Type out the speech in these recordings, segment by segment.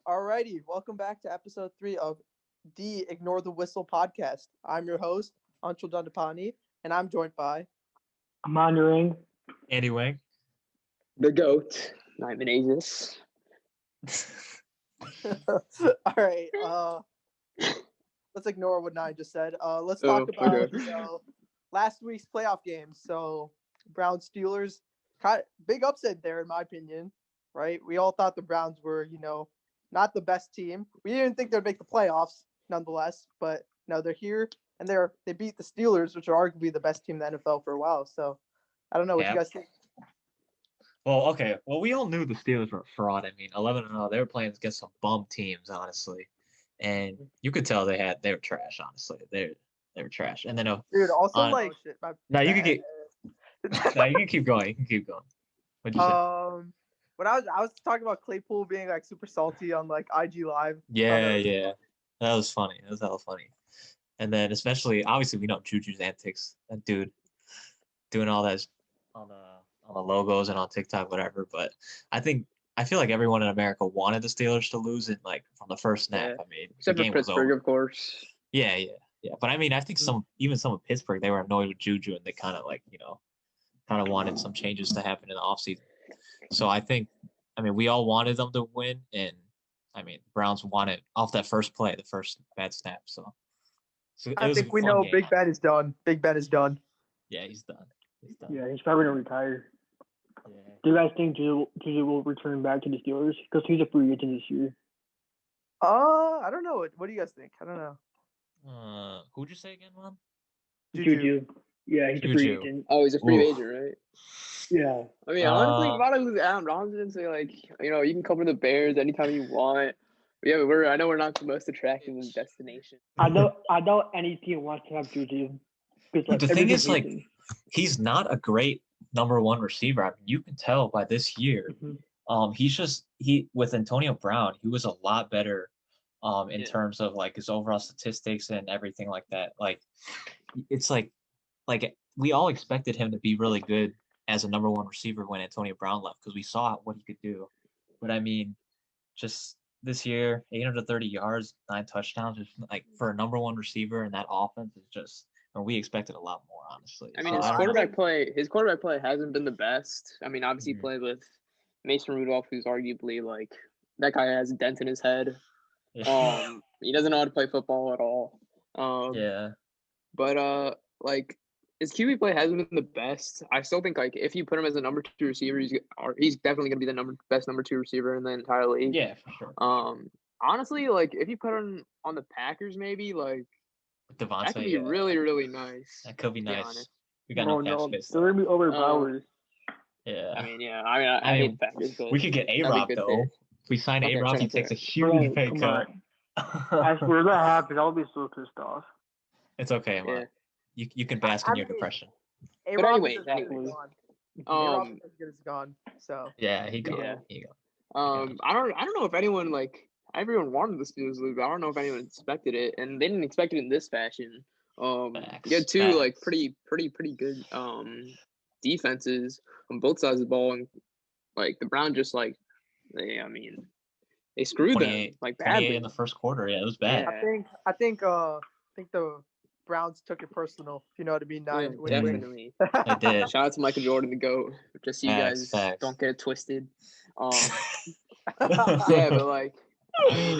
Alrighty, welcome back to episode 3 of the Ignore the Whistle podcast. I'm your host, Anshul Dandapani, and I'm joined by. Aman, Narang. Andy Wang. The GOAT, Menezes. All right, let's ignore what Nayan just said. Let's talk about okay. last week's playoff games. So, Browns Steelers, big upset there in my opinion. Right, we all thought the Browns were, not the best team. We didn't think they'd make the playoffs, nonetheless. But they're here and they beat the Steelers, which are arguably the best team in the NFL for a while. So, I don't know what you guys think. Well, okay. Well, we all knew the Steelers were a fraud. I mean, 11-0. They were playing against some bum teams, honestly, and you could tell they were trash. Honestly, they were trash. And then, dude, also you can keep going. You can keep going. What'd you say? But I was talking about Claypool being like super salty on like IG Live. Yeah, that was funny. That was hella funny. And then especially, obviously, we know Juju's antics. That dude doing all that on the logos and on TikTok, whatever. But I feel like everyone in America wanted the Steelers to lose it, like from the first snap. Yeah. I mean, except the game for Pittsburgh, was over. of course. Yeah. But I mean, I think some of Pittsburgh, they were annoyed with Juju, and they kind of wanted some changes to happen in the offseason. So we all wanted them to win, and Browns won it off that first play, the first bad snap. So I think we know Big Ben is done. Big Ben is done. Yeah, he's done. Yeah, he's probably gonna retire. Yeah. Do you guys think Juju will return back to the Steelers? Because he's a free agent this year. I don't know. What do you guys think? I don't know. Who'd you say again, Mom? Juju. Yeah, he's a free agent. Oh, he's a free agent, right? Yeah. I mean, honestly, if I lose Adam Robinson, say you can come to the Bears anytime you want. But yeah, I know we're not the most attractive destination. I know any team wants to have Juju. But the thing is, he's not a great number one receiver. I mean, you can tell by this year. Mm-hmm. With Antonio Brown, he was a lot better in terms of like his overall statistics and everything like that. Like it's like we all expected him to be really good as a number one receiver when Antonio Brown left because we saw what he could do. But I mean, just this year, 830 yards, 9 touchdowns, just like for a number one receiver in that offense is just. And we expected a lot more, honestly. I mean, his quarterback play hasn't been the best. I mean, obviously, he played with Mason Rudolph, who's arguably like that guy has a dent in his head. Yeah. He doesn't know how to play football at all. But his QB play hasn't been the best. I still think if you put him as a number 2 receiver, he's definitely going to be the best number 2 receiver in the entire league. Yeah, for sure. Honestly, if you put him on the Packers, maybe Devontae, that could be really, really nice. That could be nice. We got no cap space. They're going to be overpowered. Yeah. I hate the Packers. We could get A-Rob, though. If we sign A-Rob, he takes a huge pay cut. I swear that happens. I'll be so pissed off. It's okay, man. Yeah. You can bask in your depression. But anyway, A-Rob is gone. So yeah, he gone. Yeah. I don't know if anyone everyone wanted the Steelers to lose, but I don't know if anyone expected it, and they didn't expect it in this fashion. You had two pretty good defenses on both sides of the ball, and the Browns just they screwed them badly in the first quarter. Yeah, it was bad. I think the Browns took it personal. If you know what I mean. Definitely. They did. Shout out to Michael Jordan, the GOAT. Just so you guys don't get it twisted. Yeah, but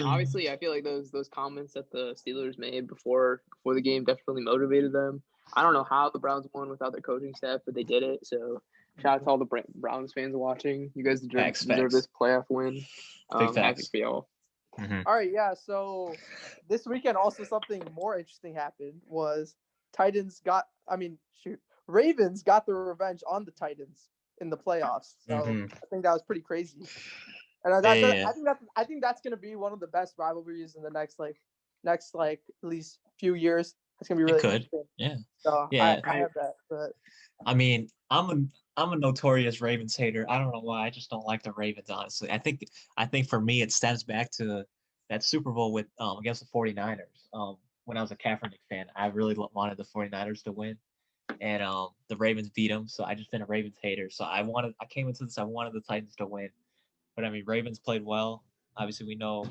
obviously, I feel like those comments that the Steelers made before the game definitely motivated them. I don't know how the Browns won without their coaching staff, but they did it. So shout out to all the Browns fans watching. You guys deserve this playoff win. Happy for y'all. Mm-hmm. All right, yeah. So this weekend, also something more interesting happened was Ravens got their revenge on the Titans in the playoffs. So I think that was pretty crazy. And I think that's gonna be one of the best rivalries in the next at least few years. It's gonna be really interesting. Yeah. So yeah, I have that. But I mean, I'm a notorious Ravens hater. I don't know why. I just don't like the Ravens, honestly. I think for me it stems back to that Super Bowl with against the 49ers. When I was a Kaepernick fan, I really wanted the 49ers to win. And the Ravens beat them, so I just been a Ravens hater. So I came into this, I wanted the Titans to win. But I mean, Ravens played well. Obviously, we know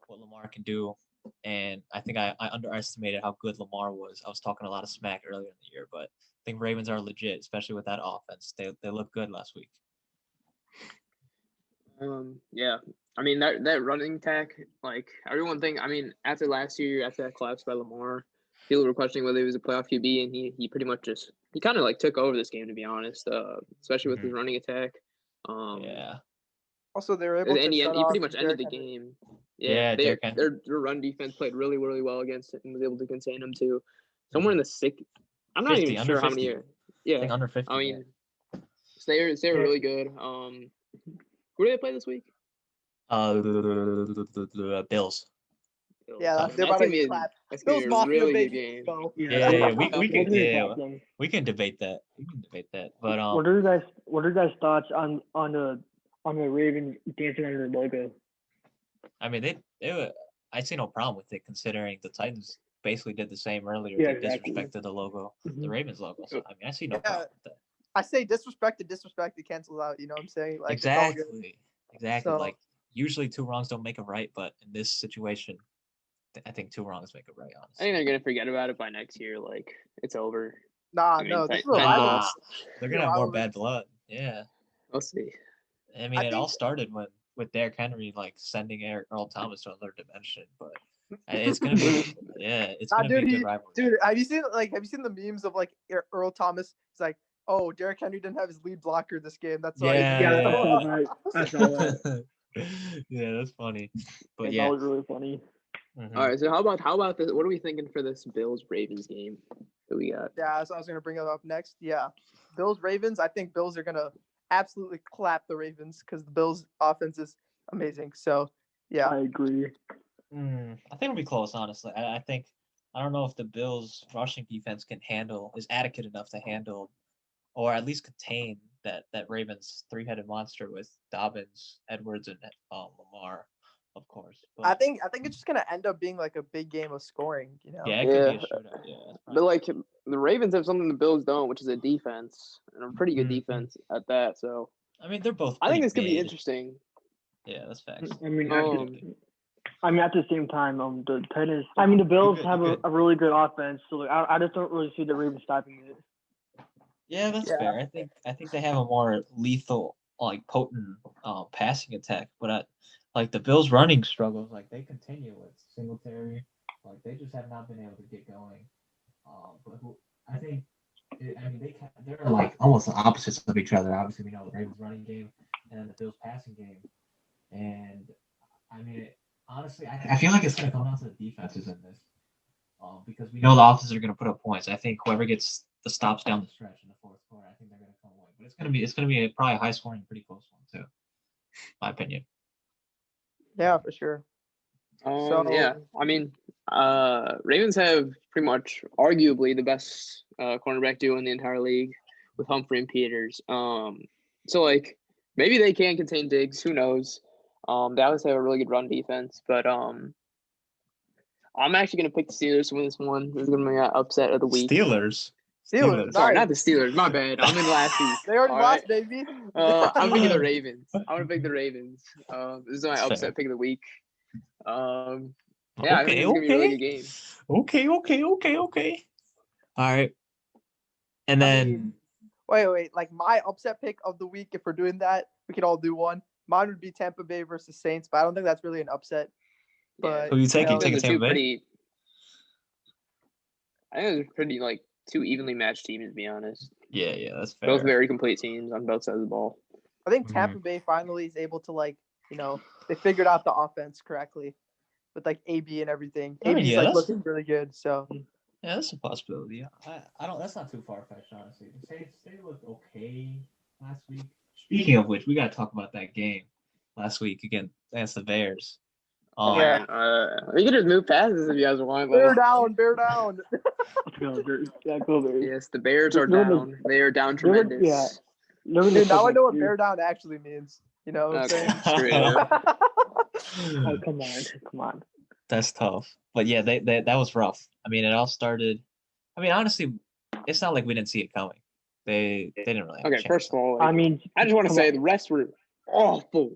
what Lamar can do, and I think I underestimated how good Lamar was. I was talking a lot of smack earlier in the year, but I think Ravens are legit, especially with that offense. They look good last week. Yeah. I mean that running attack, like everyone after last year, after that collapse by Lamar, people were questioning whether he was a playoff QB, and he pretty much he kind of like took over this game, to be honest. Especially with his running attack. Yeah. Also, they were able to and he shut pretty off much ended the game. Yeah, their run defense played really, really well against it and was able to contain them to somewhere in the six. I'm not 50, even sure how many. I think under 50. I mean, so they were really good. Who do they play this week? Bills. Yeah, they're about to clap. Bills Mafia, really good game. Yeah. We can debate that. But what are your guys' thoughts on the Ravens dancing under the logo? I mean, they I see no problem with it, considering the Titans basically did the same earlier. Yeah, they disrespected the logo, the Ravens logo. So I mean, I see no problem with that. I say disrespect, it cancels out. You know what I'm saying? Like, exactly. So, like usually 2 wrongs don't make a right, but in this situation, I think 2 wrongs make a right. Honestly, I think they're gonna forget about it by next year. Like it's over. No, this is a they're gonna have more bad blood. Yeah, we'll see. I mean, it all started with Derrick Henry like sending Earl Thomas to another dimension, but it's gonna be it's gonna be a good rivalry. Dude, have you seen the memes of like Earl Thomas? It's like, oh, Derrick Henry didn't have his lead blocker this game. That's why. I saw that. Yeah, that's funny. But that was really funny. Mm-hmm. All right, so how about this? What are we thinking for this Bills Ravens game that we got? Yeah, so I was gonna bring it up next. Yeah, Bills Ravens. I think Bills are gonna absolutely clap the Ravens because the Bills offense is amazing. So yeah, I agree. I think it'll be close, honestly. I don't know if the Bills rushing defense is adequate enough to handle, or at least contain that Ravens 3-headed monster with Dobbins, Edwards, and Lamar, of course. But I think it's just gonna end up being like a big game of scoring. You know? Yeah, it could be a shootout. Yeah, but like the Ravens have something the Bills don't, which is a defense, and a pretty good defense at that. So I mean, they're both. I think this could be interesting. Yeah, that's facts. I mean, at the same time, the Titans. I mean, the Bills have a really good offense, so like, I just don't really see the Ravens stopping it. Yeah, that's fair. I think they have a more lethal, like potent, passing attack. But like the Bills' running struggles, like they continue with Singletary. Like they just have not been able to get going. But I think, they're like almost the opposites of each other. Obviously, we know the Ravens' running game and then the Bills' passing game. And I mean, honestly, I feel like it's going to come down to the defenses in this, because we know the offenses are going to put up points. I think whoever gets the stops down the stretch in the fourth quarter, I think they're going to come away. But it's going to be probably a high scoring, pretty close one too, my opinion. Yeah, for sure. Yeah, I mean, Ravens have pretty much arguably the best cornerback duo in the entire league with Humphrey and Peters. So like maybe they can contain Diggs. Who knows? They obviously have a really good run defense, but I'm actually gonna pick the Steelers to win this one. This is gonna be an upset of the week. Steelers. Sorry, not the Steelers. My bad. I'm in last week. They already lost, baby. I'm picking the Ravens. I want to pick the Ravens. This is my upset pick of the week. I think it's gonna be a really good game. Okay. All right. And then wait. Like my upset pick of the week, if we're doing that, we could all do one. Mine would be Tampa Bay versus Saints, but I don't think that's really an upset. But who you taking? Taking Tampa Bay? I think it's pretty like two evenly matched teams, to be honest. Yeah, that's fair. Both very complete teams on both sides of the ball. I think Tampa Bay finally is able to they figured out the offense correctly with like AB and everything. AB's looking really good. So yeah, that's a possibility. I don't. That's not too far fetched, honestly. They looked okay last week. Speaking of which, we got to talk about that game last week against the Bears. We can just move past this if you guys want. Bear down. Go Bears. Yes, the Bears are down. They are down tremendous. Yeah. Dude, now I know what bear down actually means. You know what I'm saying? Oh, come on. That's tough. But yeah, that was rough. I mean, it all started. I mean, honestly, it's not like we didn't see it coming. They didn't really have a chance. First of all, I mean, I just want to say the rest were awful.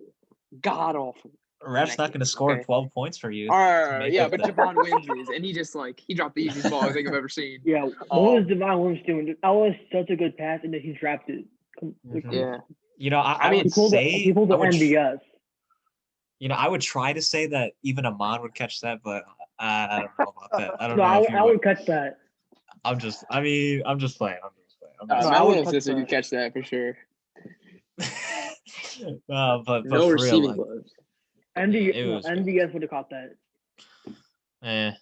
God awful. Ref's not going to score 12 points for you. Yeah, but Javon Wims is, and he dropped the easiest ball I think I've ever seen. Yeah, what was Javon Wims doing? That was such a good pass, and then he dropped it. Yeah. You know, I would say people the MVS. You know, I would try to say that even Aman would catch that, but I don't know about that. I don't know. I would catch that. I'm just playing. I wouldn't sister could catch that for sure. But no for receiving real, gloves. MVS would have caught that. Yeah,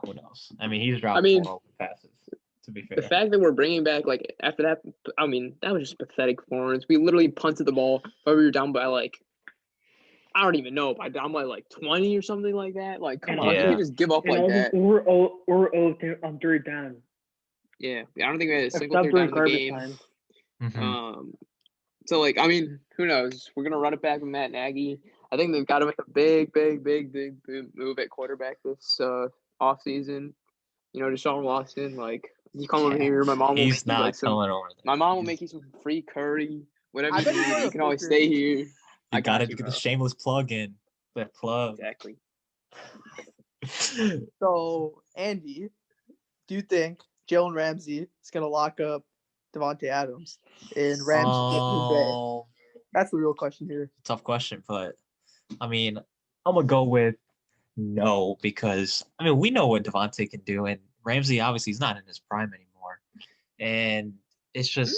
who knows? I mean, he's dropped 4 open passes. To be fair, the fact that we're bringing back after that, I mean, that was just pathetic performance. We literally punted the ball, but we were down by I don't even know, down by 20 or something like that. Come on, you can just give up like that. We're 3rd down. Yeah, I don't think we had a single 3rd down in the game. Mm-hmm. So I mean, who knows? We're gonna run it back with Matt Nagy. I think they've got to make a big move at quarterback this off season. You know, Deshaun Watson, you come over here. My mom will He's not coming over there. My mom will make you some free curry, whatever you need. You can always stay here. You gotta get the shameless plug in. That plug. Exactly. So, Andy, do you think Jalen Ramsey is gonna lock up Davante Adams in Rams? That's the real question here. Tough question, but I mean, I'm gonna go with no because I mean we know what Davante can do, and Ramsey obviously he's not in his prime anymore, and it's just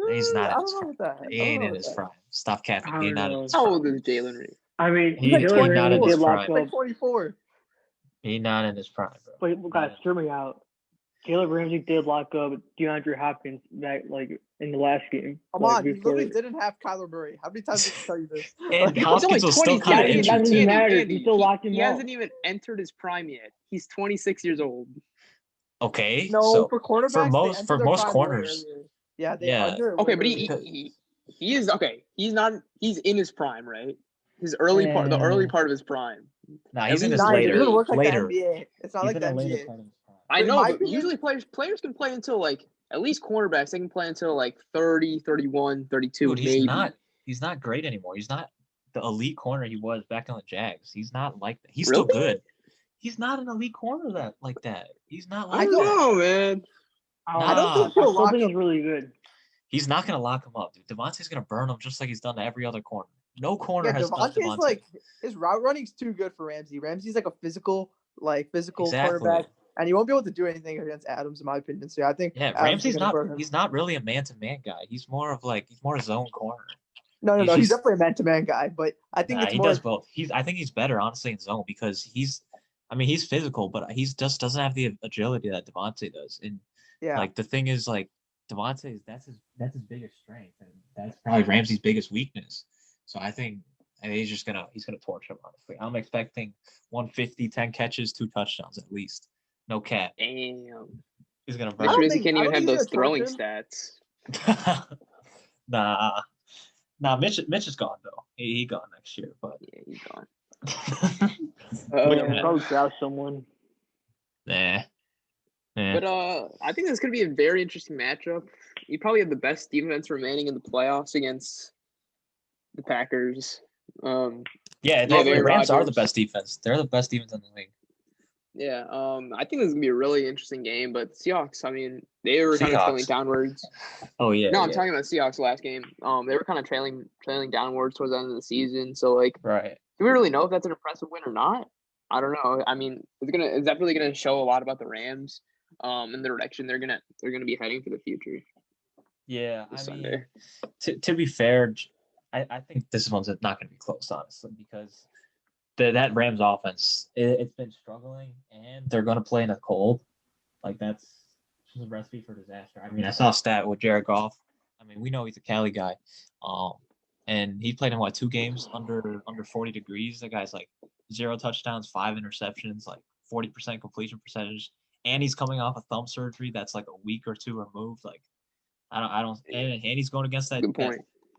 he's not in his prime. He ain't in his prime. Stop capping. He's not in his prime. How old is Jalen Ramsey? I mean, he's not in his prime. He's 24. He's not in his prime, bro. Wait, guys, hear me out. Jalen Ramsey did lock up DeAndre Hopkins back in the last game. Aman, he literally didn't have Kyler Murray. How many times did I tell you this? And Hopkins was still kind of injured. It doesn't matter. He still locked him up. He hasn't even entered his prime yet. He's 26 years old. Okay. No, so for cornerbacks, for most corners. Yeah. Okay, but he is okay. He's not. He's in his prime, right? The early part of his prime. Nah, he's in his later. It doesn't work like later. the NBA. It's not like the NBA. I know, but usually players can play until at least cornerbacks, they can play until 30, 31, 32. Dude, maybe. He's not great anymore. He's not the elite corner he was back on the Jags. He's not like that. He's still good. He's not an elite corner like that. He's not like that. I know, man. I don't think he'll is really good. He's not gonna lock him up, dude. Devontae's gonna burn him just like he's done to every other corner. No corner has done Devontae. His route running's too good for Ramsey. Ramsey's a physical quarterback. And he won't be able to do anything against Adams, in my opinion. So I think Ramsey's not. He's not really a man-to-man guy. He's more of a zone corner. No. He's definitely a man-to-man guy, but I think he does both. I think he's better, honestly, in zone because he's physical, but he just doesn't have the agility that Devontae does. And the thing is, Devontae, that's his biggest strength, and that's probably Ramsey's biggest weakness. So I think he's gonna torch him. Honestly, I'm expecting 150, 10 catches, 2 touchdowns at least. No cap. Damn. He's gonna burn. Mitch Trubisky can't even have those throwing stats. Nah. Mitch is gone though. He gone next year, but yeah, he's gone. Probably draft someone. Nah. But I think this could be a very interesting matchup. You probably have the best defense remaining in the playoffs against the Packers. The Rams are the best defense. They're the best defense in the league. Yeah, I think this is gonna be a really interesting game. But Seahawks, I mean, they were kind of trailing downwards. Oh yeah. No, I'm talking about Seahawks last game. They were kind of trailing downwards towards the end of the season. So right. Do we really know if that's an impressive win or not? I don't know. I mean, is that really gonna show a lot about the Rams, and the direction they're gonna be heading for the future? Yeah, I mean, to be fair, I think this one's not gonna be close, honestly, because that Rams offense, it's been struggling, and they're going to play in a cold. That's a recipe for disaster. I mean, I saw a stat with Jared Goff. I mean, we know he's a Cali guy, and he played in 2 games under 40 degrees. That guy's 0 touchdowns, 5 interceptions, 40% completion percentage, and he's coming off a thumb surgery that's a week or 2 removed. I don't, and he's going against that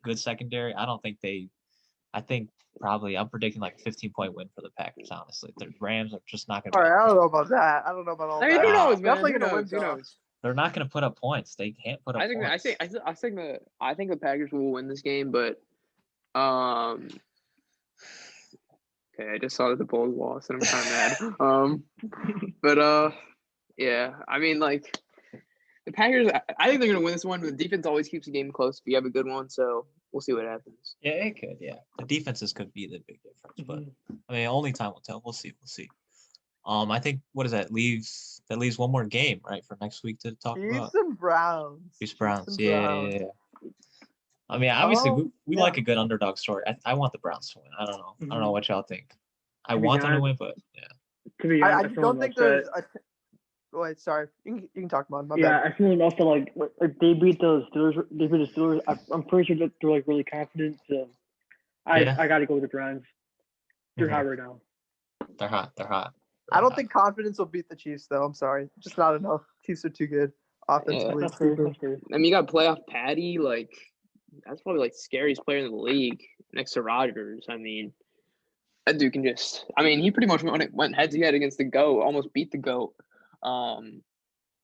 good secondary. I think probably I'm predicting a 15-point win for the Packers. Honestly, the Rams are just not going to. All right, I don't know about that. I don't know about all that. Who knows, man? Definitely going to win. Who knows? They're not going to put up points. They can't put up points. I think the Packers will win this game, but Okay, I just saw that the Bulls lost, and I'm kind of mad. But yeah, I mean, like the Packers. I think they're gonna win this one. But the defense always keeps the game close if you have a good one. So we'll see what happens. Yeah, it could. Yeah, the defenses could be the big difference, but I mean, only time will tell. We'll see. We'll see. I think what does that leave? That leaves one more game, right, for next week to talk about. Chiefs and Browns. Chiefs Browns. Yeah. I mean, obviously, we like a good underdog story. I want the Browns to win. I don't know. I don't know what y'all think. I want them to win, but yeah. To be honest, I don't think there's a. Go ahead. Sorry, you can talk about it. Yeah, I feel also like they beat the Steelers. They beat the Steelers. I'm pretty sure that they're like really confident. So I got to go with the Browns. They're hot right now. They're hot. They're hot. I don't think confidence will beat the Chiefs, though. I'm sorry, just not enough. Chiefs are too good offensively. Yeah. I mean, you got playoff Patty. Like that's probably like the scariest player in the league next to Rodgers. I mean, that dude can just. I mean, he pretty much went head to head against the GOAT, almost beat the GOAT. In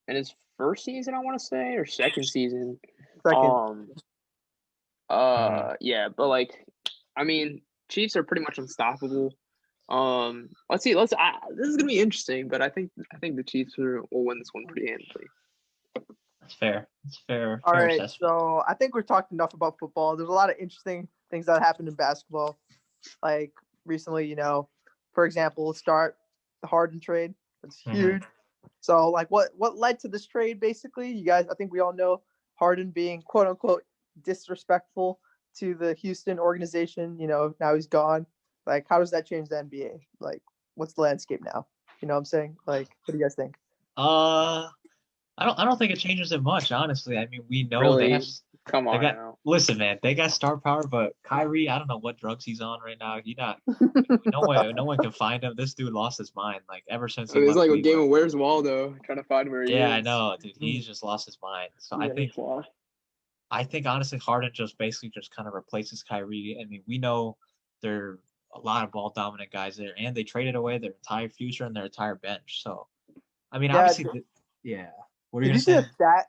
his first season, I want to say, or second season. Yeah, but like, I mean, Chiefs are pretty much unstoppable. Let's see. This is gonna be interesting, but I think the Chiefs will win this one pretty handily. That's fair. It's fair. All right, assessment. so I think we're talking enough about football. There's a lot of interesting things that happened in basketball, like recently. For example, let's start the Harden trade. It's huge. So, like, what led to this trade? Basically, you guys, I think we all know Harden being quote unquote disrespectful to the Houston organization. Now he's gone. Like, how does that change the NBA? Like, what's the landscape now? You know what I'm saying? Like, what do you guys think? I don't think it changes it much, honestly. I mean, we know really? they have. Come on now. Listen, man, they got star power, but Kyrie, I don't know what drugs he's on right now. No one can find him. This dude lost his mind. Like ever since he. It's like Cleveland. a game of Where's Waldo, trying to find where he is. Yeah, I know, dude. He's just lost his mind. So I think honestly, Harden just kind of replaces Kyrie. I mean, we know there are a lot of ball dominant guys there, and they traded away their entire future and their entire bench. So, I mean, obviously, yeah. What are you saying?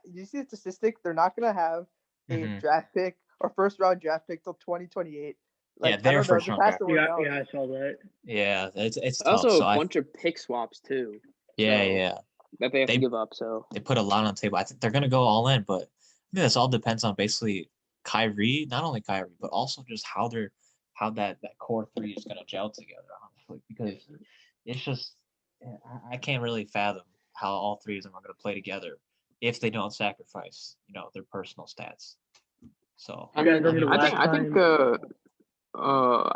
Did you see the statistic? They're not gonna have a draft pick or first round draft pick till 2028. Like, they're first round draft. Yeah, I saw that. Yeah, it's also tough. a bunch of pick swaps too. Yeah. That they have to give up. So they put a lot on the table. I think they're gonna go all in, but I think this all depends on basically Kyrie, not only Kyrie, but also just how that core three is gonna gel together. Honestly, because it's just I can't really fathom how all three of them are going to play together if they don't sacrifice, their personal stats. So I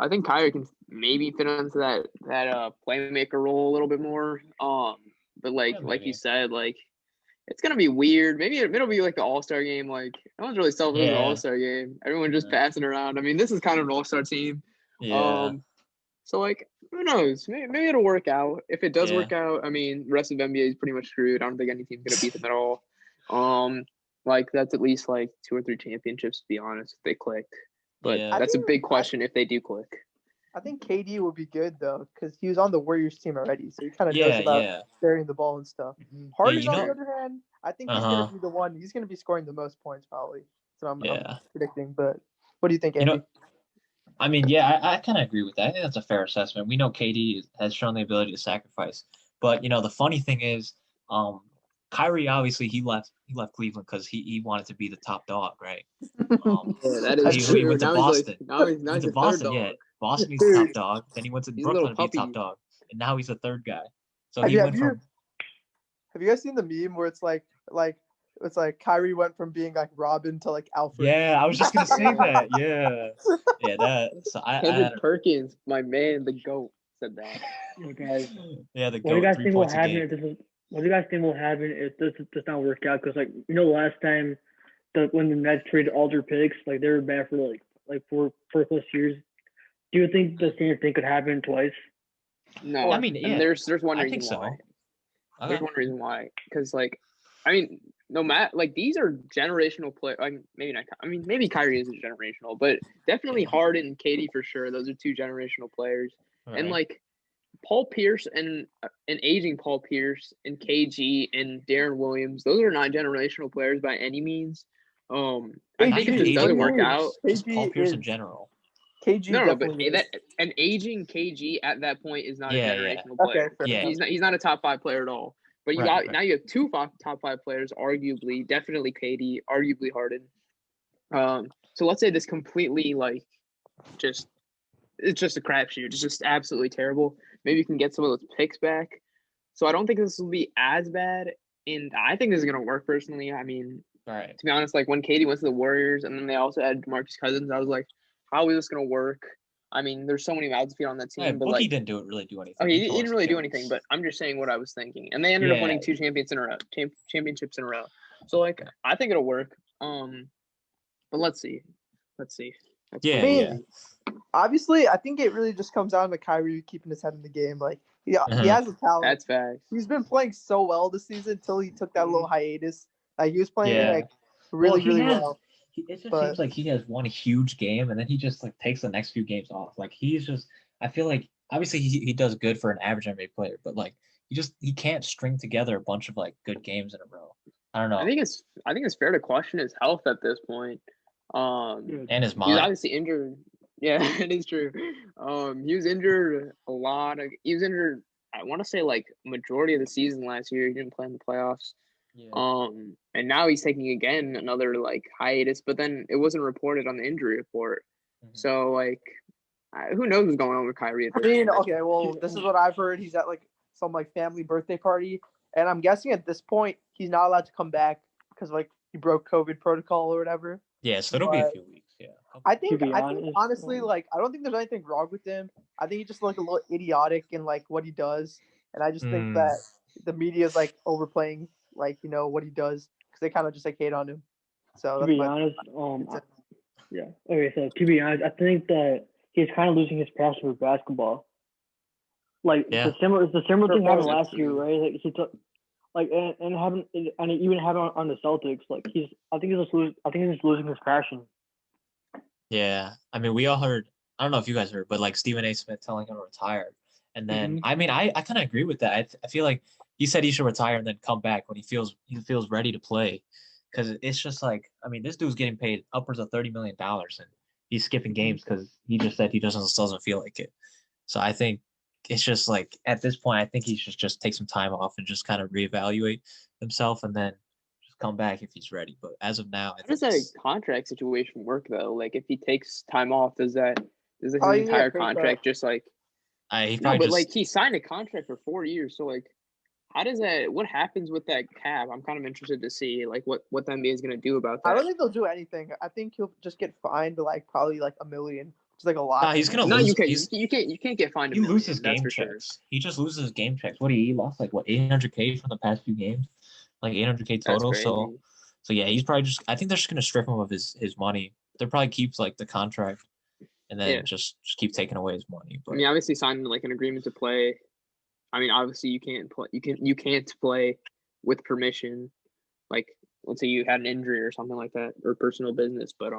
think Kyrie can maybe fit into that playmaker role a little bit more. But like you said, like it's gonna be weird. Maybe it'll be like the All-Star game. Like no one's really selling the All-Star game. Everyone's just passing around. I mean, this is kind of an All-Star team. Yeah. So, like, who knows? Maybe it'll work out. If it does work out, I mean, the rest of the NBA is pretty much screwed. I don't think any team's going to beat them at all. Like, that's at least, like, 2 or 3 championships, to be honest, if they click. But that's a big question if they do click. I think KD will be good, though, because he was on the Warriors team already. So he kind of knows about sharing the ball and stuff. Harden, on the other hand, I think he's going to be the one. He's going to be scoring the most points, probably. So I'm predicting. But what do you think, Andy? I mean, I kind of agree with that. I think that's a fair assessment. We know KD has shown the ability to sacrifice, but the funny thing is, Kyrie obviously he left Cleveland because he wanted to be the top dog, right? That is true. He went to Boston. Now he's to Boston. Yeah, Boston he's the top dog. Then he went to Brooklyn to be top dog, and now he's the third guy. So he went from. Have you guys seen the meme where it's like Kyrie went from being like Robin to like Alfred? Yeah, I was just gonna say that. Yeah, that. So Kendrick Perkins, my man, the GOAT, said that. Okay. Yeah, the GOAT. What do you guys think will happen if this does not work out? Because last time when the Nets traded all their picks, like they were bad for like 4+ years. Do you think the same thing could happen twice? No, I mean, there's one reason I think so. why. There's one reason why, because no matter these are generational players. Maybe not. I mean, maybe Kyrie isn't generational, but definitely Harden and KD for sure. Those are 2 generational players, right. And Paul Pierce and aging Paul Pierce and KG and Darren Williams. Those are not generational players by any means. I think if this doesn't work out, just Paul Pierce in general. KG No, but definitely is. an aging KG at that point is not a Yeah, generational Okay, player. fair Yeah. enough. He's not a top 5 player at all. But Right. now you have two top 5 players, arguably, definitely KD, arguably Harden. So let's say this completely it's just a crapshoot. It's just absolutely terrible. Maybe you can get some of those picks back. So I don't think this will be as bad, and I think this is gonna work personally. I mean, Right. to be honest, like when KD went to the Warriors and then they also had DeMarcus Cousins, I was like, how is this gonna work? I mean, there's so many mouths to feed on that team, Yeah, but Boogie like, didn't really do anything. oh, he told didn't us really do to anything. chill. But I'm just saying what I was thinking, and they ended up winning 2 championships in a row. So like, I think it'll work. But let's see. Yeah, I mean, yeah. obviously, I think it really just comes down to Kyrie keeping his head in the game. Like, he has a talent. That's facts. He's been playing so well this season until he took that little hiatus. Like, he was playing Yeah. like really well. It just But- seems like he has one huge game and then he just like takes the next few games off. Like he's just, I feel like obviously he does good for an average NBA player, but like he can't string together a bunch of like good games in a row. I don't know. I think it's fair to question his health at this point. And his He was mind. obviously injured. Yeah, it is true. He was injured a lot. He was injured. I want to say like majority of the season last year. He didn't play in the playoffs. Yeah. And now he's taking again another like hiatus, but then it wasn't reported on the injury report. Mhm. So like, who knows what's going on with Kyrie? I mean, okay, well, this is what I've heard. He's at like some like family birthday party, and I'm guessing at this point he's not allowed to come back because like he broke COVID protocol or whatever. Yeah, so it'll be a few weeks. Yeah. I think be honest, honestly, like I don't think there's anything wrong with him. I think he's just like a little idiotic in like what he does, and I just think that the media is like overplaying like what he does because they kind of just like hate on him. So to that's be honest, yeah. Okay, so to be honest, I think that he's kind of losing his passion for basketball. Like Yeah. the similar thing happened last year, Absolutely. right? Like he took, like and even having on the Celtics, like I think he's just losing his passion. Yeah. I mean, we all heard, I don't know if you guys heard, but like Stephen A. Smith telling him to retire. And then, I mean, I kind of agree with that. I feel like he said he should retire and then come back when he feels ready to play. Because it's just like, I mean, this dude's getting paid upwards of $30 million and he's skipping games because he just said he doesn't feel like it. So I think it's just like, at this point, I think he should just take some time off and just kind of reevaluate himself and then just come back if he's ready. But as of now, How does that contract situation work though? Like if he takes time off, does his Oh, yeah, entire pick contract just like he no? probably But just, like he signed a contract for 4 years, so like how does that? What happens with that cap? I'm kind of interested to see like what the NBA is gonna do about that. I don't think they'll do anything. I think he'll just get fined like probably like $1 million, which is like a lot. Nah, he's gonna No, lose. you can't get fined. He $1 million, loses that's game for checks. sure. He just loses game checks. What he lost like what 800K from the past few games, like 800K That's total. crazy. So yeah, he's probably just. I think they're just gonna strip him of his money. They'll probably keep like the contract, and then just keep taking away his money. But I mean, obviously signed like an agreement to play. I mean, obviously you can't play. You can't play with permission. Like, let's say you had an injury or something like that, or personal business. But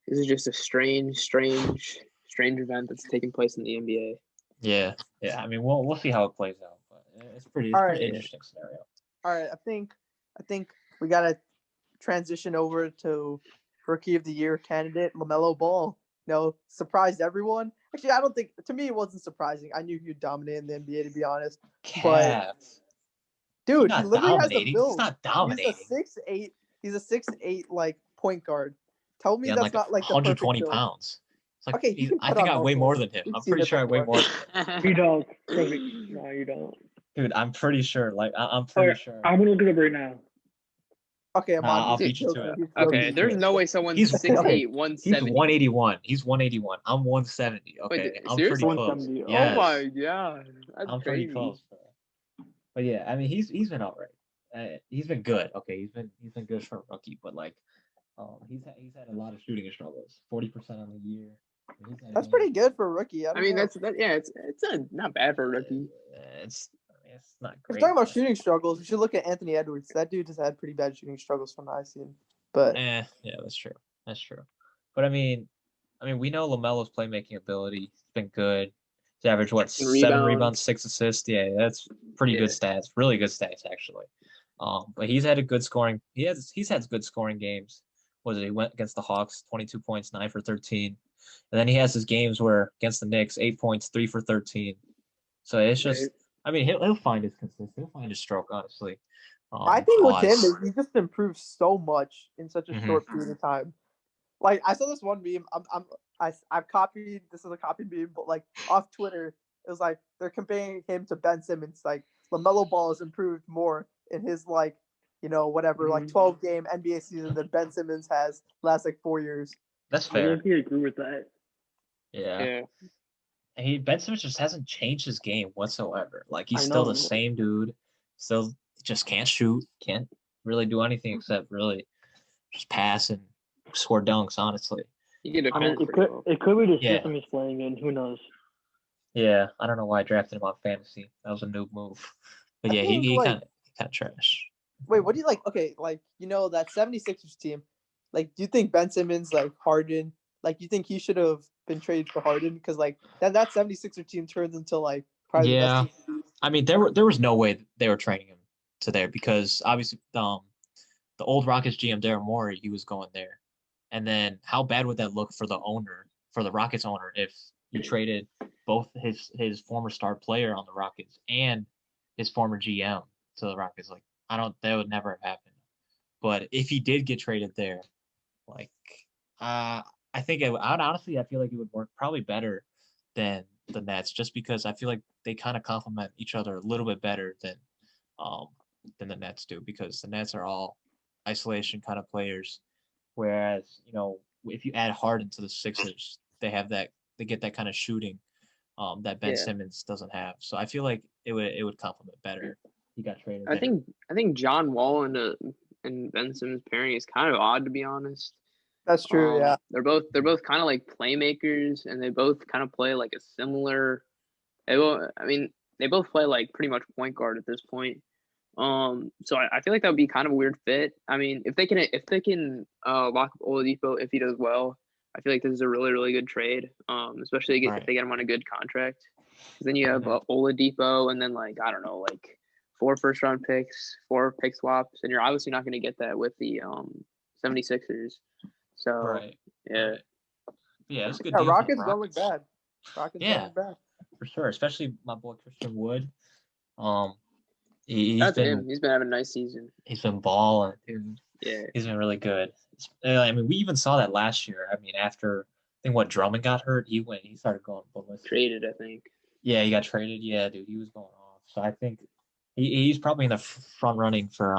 this is just a strange event that's taking place in the NBA. yeah. I mean, we'll see how it plays out. But it's pretty interesting scenario. All right, I think we gotta transition over to Rookie of the Year candidate Lamelo Ball. Surprised everyone. Actually, I don't think. To me, it wasn't surprising. I knew he'd dominate in the NBA, to be honest. Cavs. Dude, he Not literally has dominating. a build. He's not dominating. He's a 6'8" like point guard. Tell me that's like not like the 120 perfect build. pounds. It's like Okay, I think I weigh more than him. I'm pretty sure I weigh more than him. You don't. No, you don't. Dude, I'm pretty sure. Like I'm pretty sure. I'm gonna look it up right now. Okay, Aman, I'll beat you to it. Okay, there's no way someone's He's 6'8", 170. He's 181. He's 181. I'm 170. Okay, Wait, I'm pretty seriously? close. Yes. Oh my god, that's I'm crazy. pretty close. But yeah, I mean, he's been all right. He's been good. Okay, he's been good for a rookie, but like, he's had a lot of shooting struggles. 40% on the year. That's pretty good for a rookie. I mean, it's not bad for a rookie. It's not If great. we're talking about shooting struggles, we should look at Anthony Edwards. That dude has had pretty bad shooting struggles from what I've seen. But yeah, that's true. But I mean, we know LaMelo's playmaking ability. He's been good. He's averaged 7 rebounds, 6 assists. Yeah, that's pretty good stats. Really good stats actually. But he's had a good scoring. He's had good scoring games. He went against the Hawks, 22 points, 9 for 13. And then he has his games where against the Knicks, 8 points, 3 for 13. So it's just, I mean, he'll find his consistency. He'll find his stroke, honestly. I think with him, pause. he just improved so much in such a Mhm. short period of time. Like I saw this one meme. I've copied. This is a copied meme, but like off Twitter, it was like they're comparing him to Ben Simmons. Like Lamelo Ball has improved more in his like whatever like 12-game NBA season than Ben Simmons has last like 4 years. That's I fair. agree with that. Yeah. Ben Simmons just hasn't changed his game whatsoever. Like he's I still know. the same dude. Still just can't shoot. Can't really do anything except really just pass and score dunks. Honestly. You can I mean, defend pretty well. it could be the Yeah. system he's playing in. Who knows? Yeah, I don't know why I drafted him on fantasy. That was a noob move. But yeah, he kind of trash. Wait, what do you like? Okay, like that 76ers team. Like, do you think Ben Simmons, like Harden, like you think he should have been traded for Harden? Because like that 76er team turns into like probably the best team. I mean, there was no way they were trading him to there because obviously the old Rockets GM Daryl Morey, he was going there. And then how bad would that look for the owner, for the Rockets owner, if you traded both his former star player on the Rockets and his former GM to the Rockets? Like, that would never have happened. But if he did get traded there, like, I think honestly, I feel like it would work probably better than the Nets, just because I feel like they kind of complement each other a little bit better than the Nets do, because the Nets are all isolation kind of players, whereas if you add Harden to the Sixers, they get that kind of shooting that Ben Simmons doesn't have. So I feel like it would complement better. He got traded. I think John Wall and Ben Simmons pairing is kind of odd, to be honest. That's true. Yeah, they're both kind of like playmakers, and they both kind of play like a similar. They both play like pretty much point guard at this point. So I feel like that would be kind of a weird fit. I mean, if they can lock up Oladipo if he does well, I feel like this is a really, really good trade. Especially if they get him on a good contract. Then you have Oladipo, and then like I don't know, like 4 first-round picks, 4 pick swaps, and you're obviously not going to get that with the 76ers. So yeah, it's a good. Yeah, Rockets don't look bad. Rockets don't look bad for sure, especially my boy Christian Wood. He's been having a nice season. He's been balling, dude. Yeah, he's been really good. I mean, we even saw that last year. I mean, after I think Drummond got hurt, he started going ballistic. Traded, I think. Yeah, he got traded. Yeah, dude, he was going off. So I think he's probably in the front running for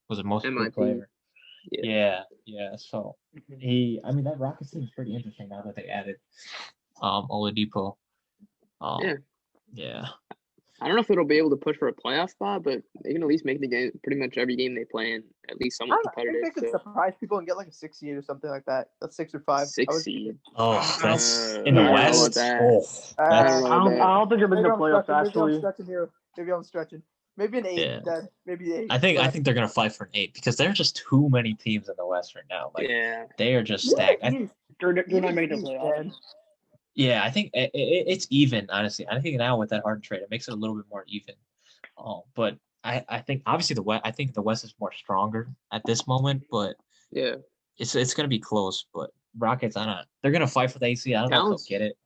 was it most improved player? Yeah. So I mean, that Rockets team is pretty interesting now that they added Oladipo. Yeah. I don't know if it'll be able to push for a playoff spot, but they can at least make the game pretty much every game they play in at least somewhat competitive. I think they could surprise people and get like a 6 seed or something like that. A 6 or 5. 6 seed. Oh, that's in the West. I don't think they're making the playoffs. Actually, maybe I'm stretching. Maybe an 8. Yeah. Then maybe 8. I think they're gonna fight for an 8 because there are just too many teams in the West right now. Like they are just stacked. They're not making the playoffs. Yeah, I think it's even, honestly. I think now with that Harden trade, it makes it a little bit more even. But I think obviously I think the West is more stronger at this moment, but it's gonna be close. But Rockets, they're gonna fight for the AC. I don't know if they'll get it,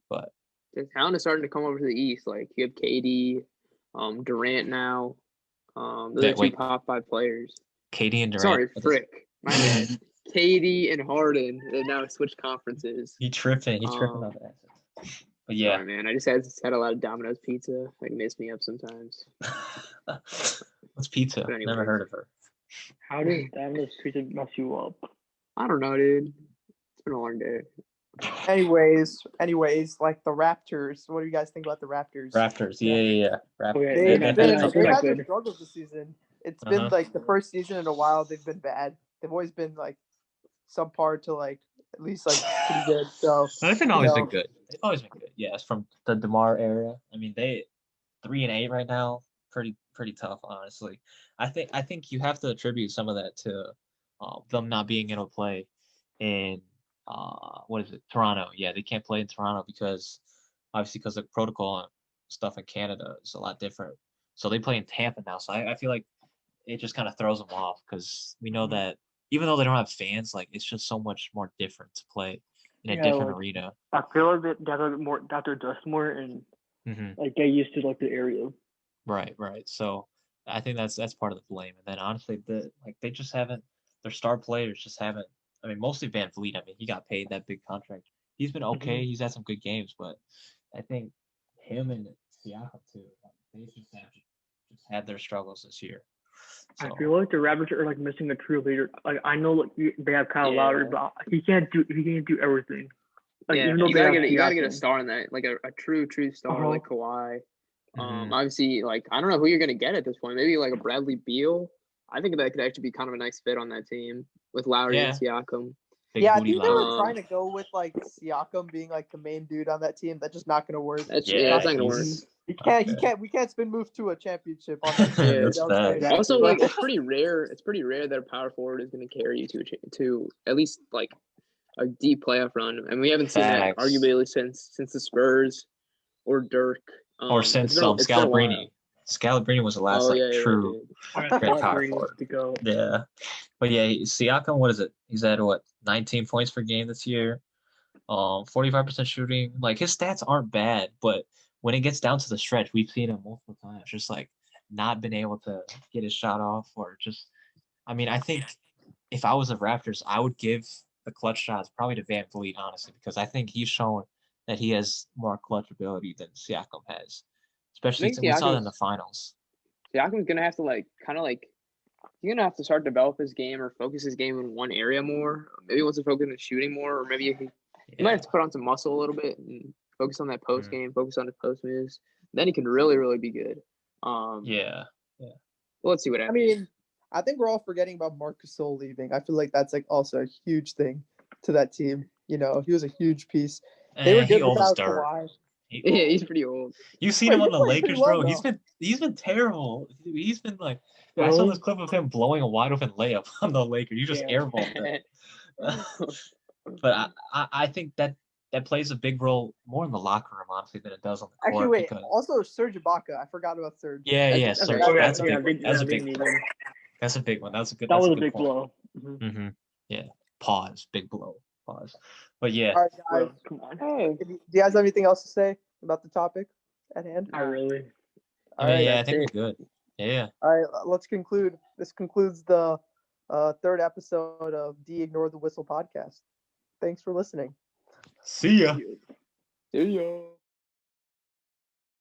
but the talent is starting to come over to the East. Like you have KD, Durant now. Those are 2 top 5 players. KD and Durant. Sorry, frick. My bad. KD and Harden, they now switch conferences. He tripping on that. But yeah, sorry, man. I just had a lot of Domino's pizza. Like mess me up sometimes. What's pizza? Never heard of her. How does Domino's pizza mess you up? I don't know, dude. It's been a long day. Anyways, like the Raptors. What do you guys think about the Raptors? Yeah. Raptors. They've had their struggles this season. It's been like the first season in a while. They've been bad. They've always been like subpar to like at least like pretty good. So they've been always been good. They've always been good. Yes, from the DeMar era. I mean, they 3-8 right now. Pretty tough, honestly. I think you have to attribute some of that to them not being able to play in Toronto. Yeah, they can't play in Toronto because the protocol and stuff in Canada is a lot different. So they play in Tampa now. So I feel like it just kind of throws them off because we know that even though they don't have fans, like it's just so much more different to play in a Yeah, different like- arena. I feel like they have to adjust more and Hmm like get used to like the area. Right. So I think that's part of the blame. And then honestly, they just haven't. Their star players just haven't. I mean, mostly Van Vliet. I mean, he got paid that big contract. He's been okay. He's had some good games, but I think him and Siakam too. They just had their struggles this year. So, I feel like the Raptors are like missing a true leader. Like I know like they have Kyle Yeah. Lowry, but he can't do everything. Like yeah, even though you they gotta have get you gotta get a Siakam. star in that, like a true star like Kawhi. Mhm. Obviously, like I don't know who you're gonna get at this point. Maybe like a Bradley Beal. I think that could actually be kind of a nice fit on that team with Lowry and Siakam. big Yeah, I booty think they were Lowry. trying to go with like Siakam being like the main dude on that team. That's just not going to work. That's Yeah, that's not gonna work. he's- We can't spin move to a championship on that team. Yeah, you that's know what I'm bad. saying? Also, But- like it's pretty rare. It's pretty rare that a power forward is going to carry you to at least like a deep playoff run, and we haven't seen that Facts. arguably since the Spurs or Dirk Or since it's been a Scalabrine. while. Scalabrine was the last Oh yeah, true great power forward. To go. Yeah. But yeah, Siakam, what is it? He's at 19 points per game this year. 45% shooting. Like his stats aren't bad, but when it gets down to the stretch, we've seen him multiple times just like not been able to get his shot off or just I mean, I think if I was the Raptors, I would give the clutch shots probably to Van Vliet, honestly, because I think he's shown that he has more clutch ability than Siakam has. Especially think we saw that in the Siakam's- finals. Siakam's gonna have to he's gonna have to start develop his game or focus his game in one area more. Maybe he wants to focus on shooting more, or maybe he might have to put on some muscle a little bit and focus on that post game, focus on his post moves. Then he can really be good. Yeah. Well, let's see what I happens. mean, I think we're all forgetting about Marc Gasol leaving. I feel like that's like also a huge thing to that team. You know, he was a huge piece. They were He good old as without dirt. Kawhi. Yeah, he's pretty old. You seen Wait, him on he the played pretty Lakers, well, bro. though. He's been terrible. He's been like I saw this clip of him blowing a wide open layup on the Lakers. You just airballed it. But I think that plays a big role more in the locker room, honestly, than it does on the court. Actually, wait. Because, Also, Serge Ibaka. I forgot about Serge. yeah, that's- Serge, okay, that's a yeah, big one. That's a big big one. That's a big one. That's a good. That that's was a good big point. blow. Mm-hmm. Yeah. Pause. Big blow. Pause. But yeah. All right, guys. Bro, come on. Hey, Do you guys have anything else to say about the topic at hand? Not really. I mean, yeah, I that's think it. we're good. Yeah. All right, let's conclude. This concludes the third episode of D Ignore the Whistle podcast. Thanks for listening. See ya. see ya.